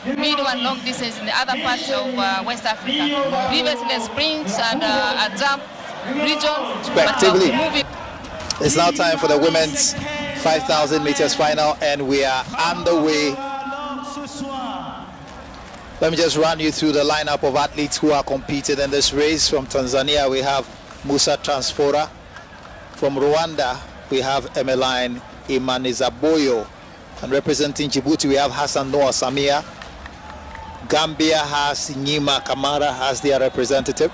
medium and long distance in the other parts of West Africa. Previously, sprints and a jump region. Respectively. It's now time for the women's 5,000 meters final, and we are underway. Let me just run you through the lineup of athletes who are competing in this race. From Tanzania, we have Musa Transfora. From Rwanda, we have Emmeline Imanizaboyo. And representing Djibouti, we have Hassan Noah Samia. Gambia has Nyima Kamara as their representative.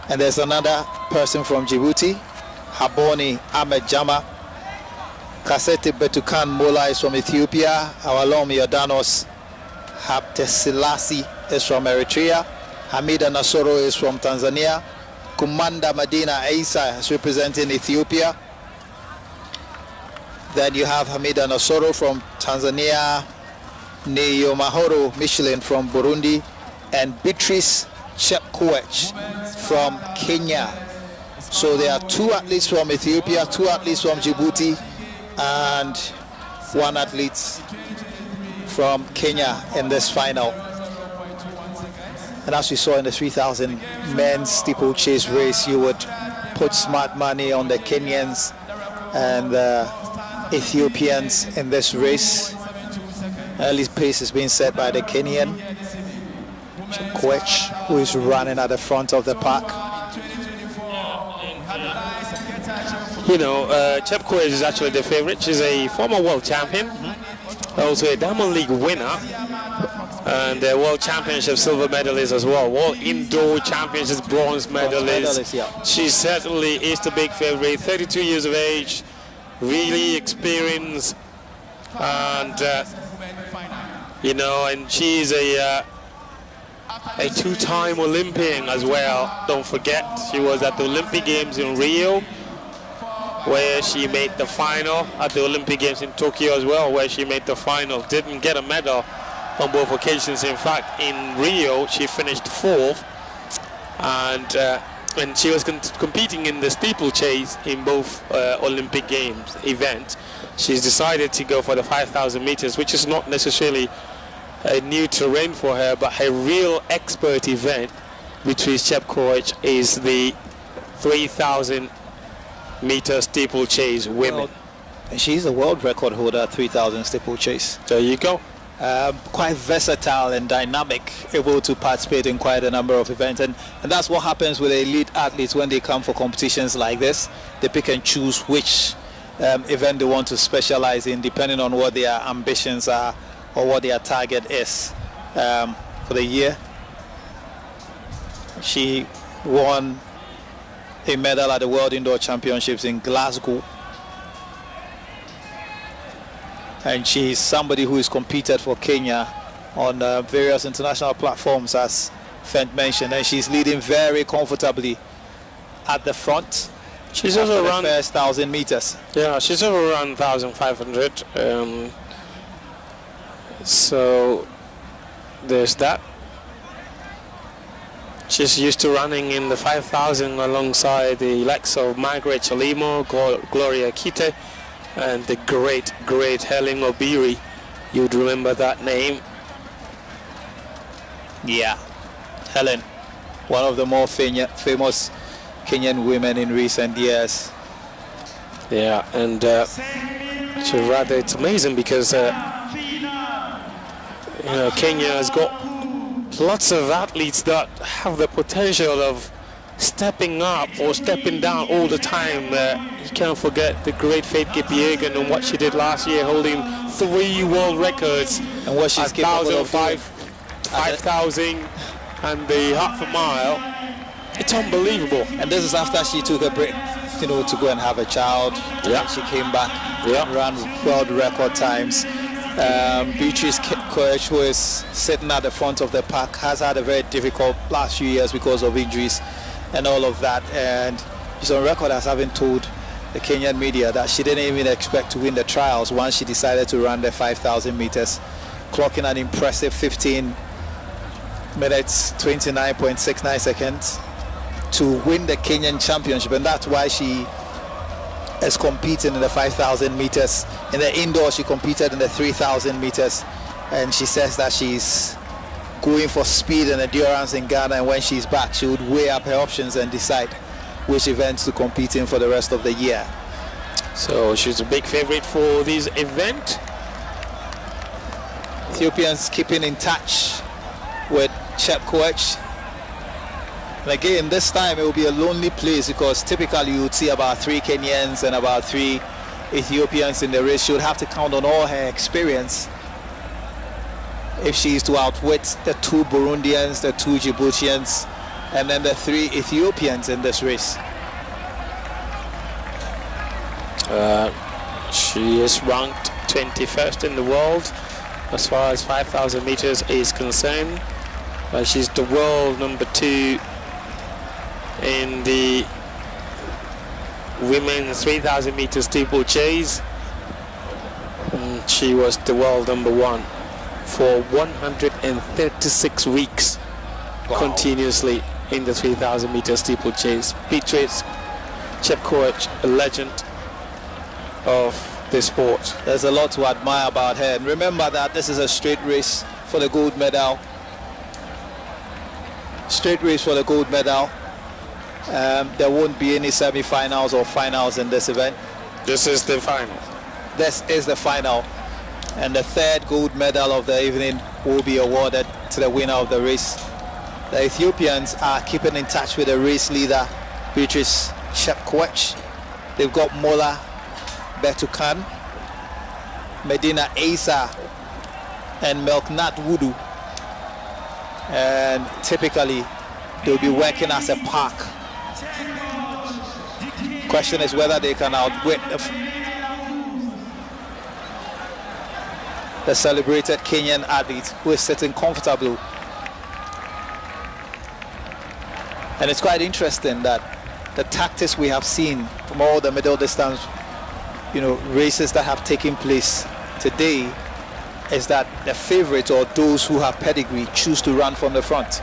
And there's another person from Djibouti, Haboni Ahmed Jama. Kasete Betukan Mola is from Ethiopia. Awalom Yordanos Habtesilasi is from Eritrea. Hamida Nasoro is from Tanzania. Kumanda Medina Isa is representing Ethiopia. Then you have Hamida Nasoro from Tanzania, Neyomahoro Michelin from Burundi, and Beatrice Chepkoech from Kenya. So there are 2 athletes from Ethiopia, 2 athletes from Djibouti, and 1 athlete from Kenya in this final. And as we saw in the 3,000 men's steeplechase race, you would put smart money on the Kenyans and the Ethiopians in this race. Early pace is being set by the Kenyan Chepkoech, who is running at the front of the pack. You know, Chepkoech is actually the favorite. She's a former world champion, also a Diamond League winner, and a world championship silver medalist as well. World indoor championships bronze medalist. Yeah. She certainly is the big favorite. 32 years of age, really experienced, and you know, and she's a 2-time Olympian as well. Don't forget, she was at the Olympic Games in Rio, where she made the final, at the Olympic Games in Tokyo as well, where she made the final. Didn't get a medal on both occasions. In fact, in Rio, she finished 4th, and she was competing in the steeplechase in both Olympic Games events. She's decided to go for the 5,000 meters, which is not necessarily a new terrain for her, but her real expert event, Beatrice Chepkoech, is the 3,000 meter steeplechase women. Well, and she's a world record holder at 3,000 steeplechase. There you go. Quite versatile and dynamic, able to participate in quite a number of events, and that's what happens with elite athletes when they come for competitions like this. They pick and choose which event they want to specialize in, depending on what their ambitions are or what their target is for the year. She won a medal at the World Indoor Championships in Glasgow, and she's somebody who has competed for Kenya on various international platforms, as Fent mentioned, and she's leading very comfortably at the front. She's also run the first 1,000 meters. Yeah, she's over run 1,500. So there's that. She's used to running in the 5,000 alongside the likes of Margaret Chalimo, Gloria Kite, and the great Helen Obiri. You'd remember that name. Yeah, Helen, one of the more famous Kenyan women in recent years. Yeah, and it's amazing because you know, Kenya has got lots of athletes that have the potential of stepping up or stepping down all the time. You can't forget the great Faith Kipyegon and what she did last year, holding 3 world records, and what she's capable of 5,000 and the half a mile. It's unbelievable. And this is after she took a break, you know, to go and have a child. Yeah. She came back, ran world record times. Beatrice Chepkoech, who is sitting at the front of the pack, has had a very difficult last few years because of injuries and all of that, and she's on record as having told the Kenyan media that she didn't even expect to win the trials once she decided to run the 5,000 meters, clocking an impressive 15 minutes 29.69 seconds to win the Kenyan championship. And that's why she is competing in the 5,000 meters. In the indoor, she competed in the 3,000 meters and she says that she's going for speed and endurance in Ghana, and when she's back she would weigh up her options and decide which events to compete in for the rest of the year. So she's a big favorite for this event. Ethiopians keeping in touch with Chepkoech. And again, this time it will be a lonely place, because typically you would see about 3 Kenyans and about 3 Ethiopians in the race. She would have to count on all her experience if she is to outwit the 2 Burundians, the 2 Djiboutians, and then the 3 Ethiopians in this race. She is ranked 21st in the world as far as 5,000 meters is concerned. She's the world number 2 in the women's 3,000 meter steeplechase. She was the world number 1 for 136 weeks. Wow. Continuously in the 3,000 meter steeplechase. Beatrice Chepkoech, a legend of the sport. There's a lot to admire about her, and remember that this is a straight race for the gold medal. Straight race for the gold medal. There won't be any semi-finals or finals in this event. This is the final. This is the final, and the 3rd gold medal of the evening will be awarded to the winner of the race. The Ethiopians are keeping in touch with the race leader, Beatrice Chepkoech. They've got Mola Betukan, Medina Asa, and Melknat Wudu, and typically they'll be working as a pack. Question is whether they can outwit the celebrated Kenyan athlete who is sitting comfortably. And it's quite interesting that the tactics we have seen from all the middle distance races that have taken place today is that the favorites, or those who have pedigree, choose to run from the front.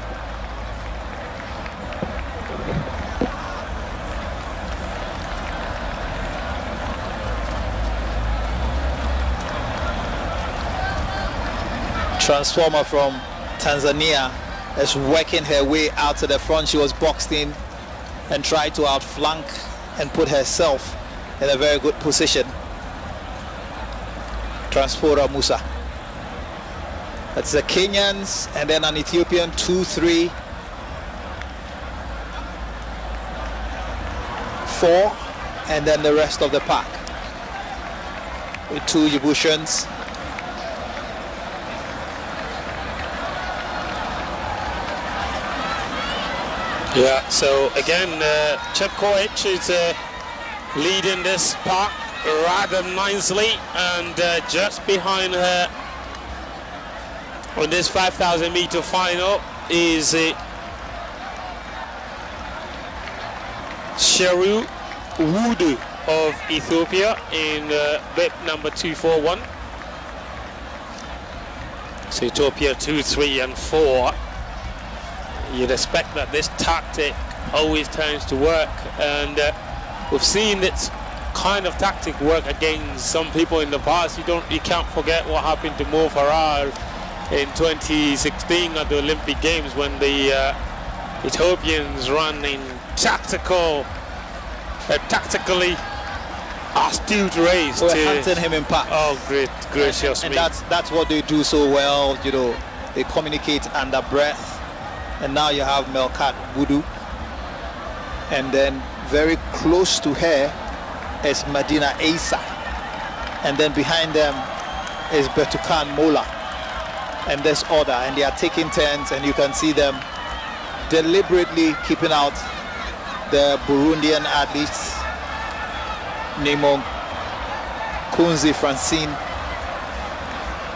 Transformer from Tanzania is working her way out to the front. She was boxed in and tried to outflank and put herself in a very good position. Transporter Musa. That's the Kenyans, and then an Ethiopian 2, 3, 4, and then the rest of the pack with 2 Djiboutians. Yeah, so again, Chepkoech is leading this pack rather nicely, and just behind her on this 5,000 meter final is Sheru Wudu of Ethiopia in bib number 241. So Ethiopia 2, 3, and 4. You'd expect that this tactic always tends to work, and we've seen this kind of tactic work against some people in the past. You can't forget what happened to Mo Farah in 2016 at the Olympic Games, when the Ethiopians ran in tactically astute race. We're hunting him in pack. Oh, great, gracious and me. that's what they do so well. They communicate under breath. And now you have Melkat Wudu, and then very close to her is Medina Asa, and then behind them is Betukan Mola, and this order, and they are taking turns, and you can see them deliberately keeping out the Burundian athletes, Nemo Kunzi Francine,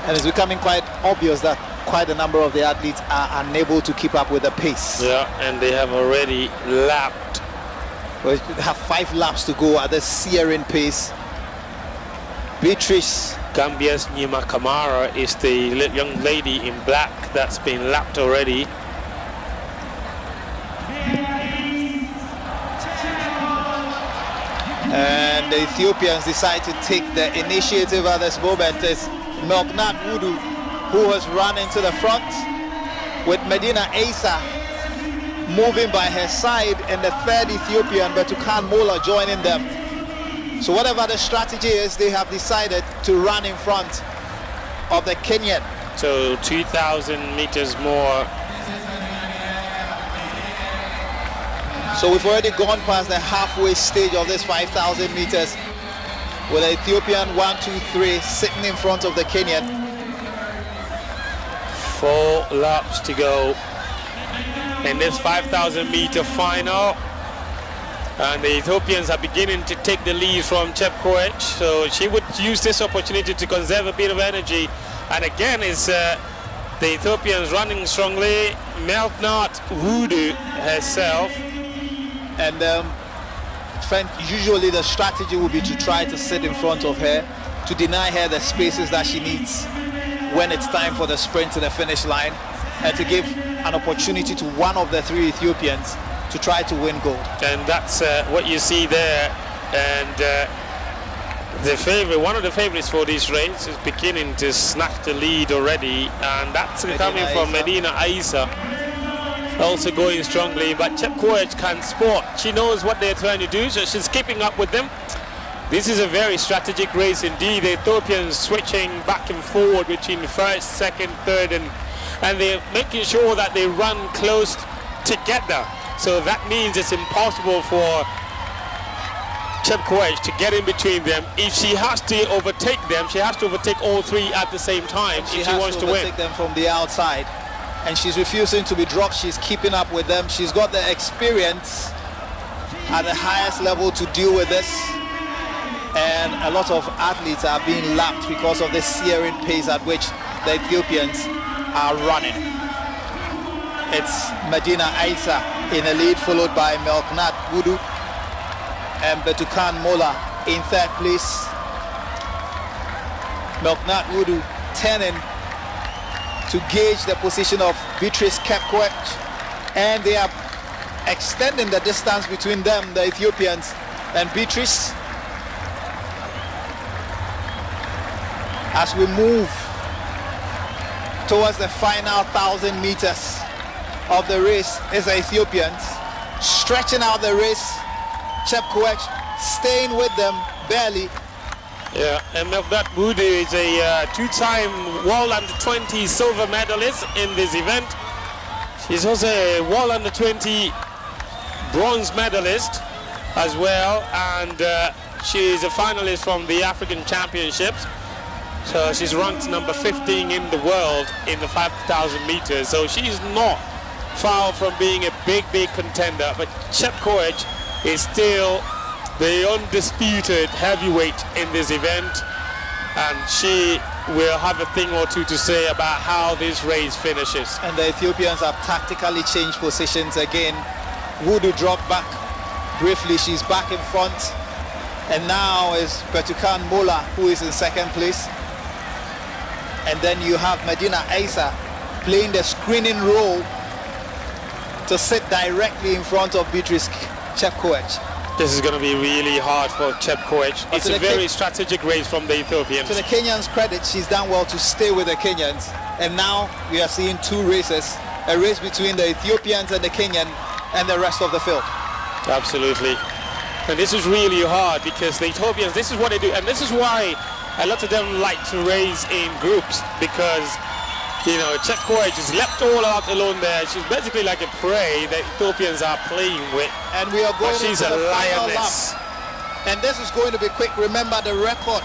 and it's becoming quite obvious that quite a number of the athletes are unable to keep up with the pace. Yeah, and they have already lapped. We have 5 laps to go at the searing pace. Beatrice Gambia's Nima Kamara is the young lady in black that's been lapped already. And the Ethiopians decide to take the initiative at this moment. It's Melknat Wudu who has run into the front, with Medina Asa moving by her side, and the third Ethiopian, Bertukan Mola, joining them. So whatever the strategy is, they have decided to run in front of the Kenyan. So 2,000 meters more. So we've already gone past the halfway stage of this 5,000 meters, with the Ethiopian 1, 2, 3 sitting in front of the Kenyan. 4 laps to go in this 5,000 meter final, and the Ethiopians are beginning to take the lead from Chepkoech, so she would use this opportunity to conserve a bit of energy. And again, is the Ethiopians running strongly. Melknat Wudu herself, and usually the strategy will be to try to sit in front of her, to deny her the spaces that she needs when it's time for the sprint to the finish line, and to give an opportunity to one of the 3 Ethiopians to try to win gold. And that's what you see there. And the favorite, one of the favorites for this race, is beginning to snatch the lead already, and that's coming from Medina Aisa, also going strongly. But Chepkoech can spot. She knows what they're trying to do, so she's keeping up with them. This is a very strategic race indeed. The Ethiopians switching back and forward between first, second, third, and they're making sure that they run close together. So that means it's impossible for Chepkoech to get in between them. If she has to overtake them, she has to overtake all 3 at the same time if she wants to win. Overtake them from the outside, and she's refusing to be dropped. She's keeping up with them. She's got the experience at the highest level to deal with this, and a lot of athletes are being lapped because of the searing pace at which the Ethiopians are running. It's Medina Aisa in the lead, followed by Melknat Wudu and Bertukan Mola in third place. Melknat Wudu turning to gauge the position of Beatrice Chepkoech, and they are extending the distance between them, the Ethiopians, and Beatrice. As we move towards the final 1,000 meters of the race, is the Ethiopians stretching out the race. Chepkoech staying with them barely. Yeah, and Melknat Wudu is a 2-time World Under-20 silver medalist in this event. She's also a World Under-20 bronze medalist as well, and she's a finalist from the African Championships. So she's ranked number 15 in the world in the 5,000 meters. So she's not far from being a big contender, but Chepkoech is still the undisputed heavyweight in this event, and she will have a thing or 2 to say about how this race finishes. And the Ethiopians have tactically changed positions again. Wudu dropped back briefly, she's back in front, and now is Bertukan Mola, who is in second place. And then you have Medina Aisa playing the screening role to sit directly in front of Beatrice Chepkoech. This is going to be really hard for Chepkoech. It's a very strategic race from the Ethiopians. To the Kenyans' credit, she's done well to stay with the Kenyans. And now we are seeing 2 races, a race between the Ethiopians and the Kenyan and the rest of the field. Absolutely. And this is really hard because the Ethiopians, this is what they do. And this is why a lot of them like to race in groups, because, you know, Chepkoech is left all out alone there. She's basically like a prey that Ethiopians are playing with. And we are going she's into a the final lioness. lap. And this is going to be quick. Remember, the record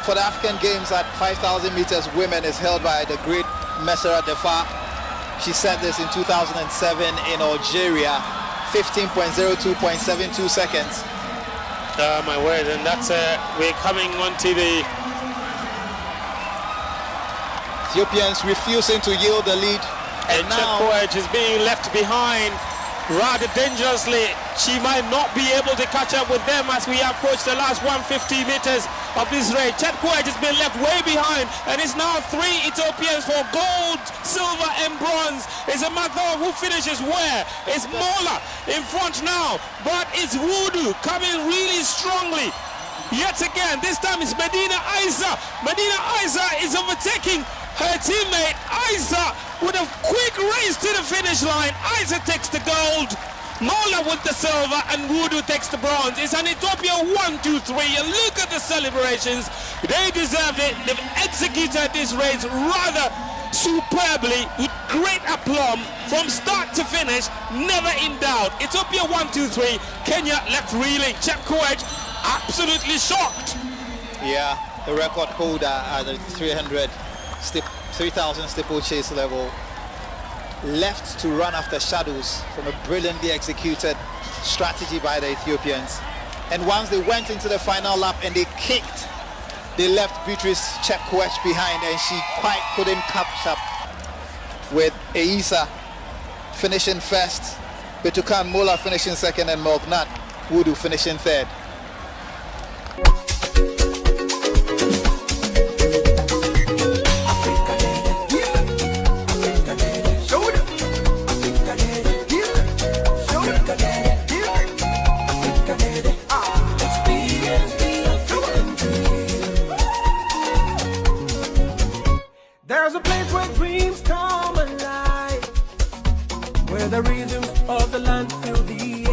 for the African Games at 5,000 meters women is held by the great Messera Defa. She set this in 2007 in Algeria, 15.02.72 seconds. My word, and that's we're coming on to the Ethiopians refusing to yield the lead, and now Chepkoech is being left behind rather dangerously. She might not be able to catch up with them as we approach the last 150 meters of this race. Chepkoech has been left way behind, and it's now 3 Ethiopians for gold, silver and bronze. It's a matter of who finishes where. It's Mola in front now, but it's Wudu coming really strongly. Yet again, this time it's Medina Aisa. Medina Aisa is overtaking Her teammate Isa with a quick race to the finish line. Isa takes the gold, Mola with the silver, and Wudu takes the bronze. It's an Ethiopia 1-2-3, and look at the celebrations. They deserved it. They've executed this race rather superbly with great aplomb from start to finish, never in doubt. Ethiopia 1-2-3, Kenya left reeling. Chepkoech absolutely shocked. Yeah, the record holder at the 3,000 steeplechase level left to run after shadows from a brilliantly executed strategy by the Ethiopians. And once they went into the final lap and they kicked, they left Beatrice Chepkoech behind, and she quite couldn't catch up with Eisa finishing first, Betukan Mola finishing second, and Mognat Wudu finishing third. There's a place where dreams come alive, where the rhythms of the land fill the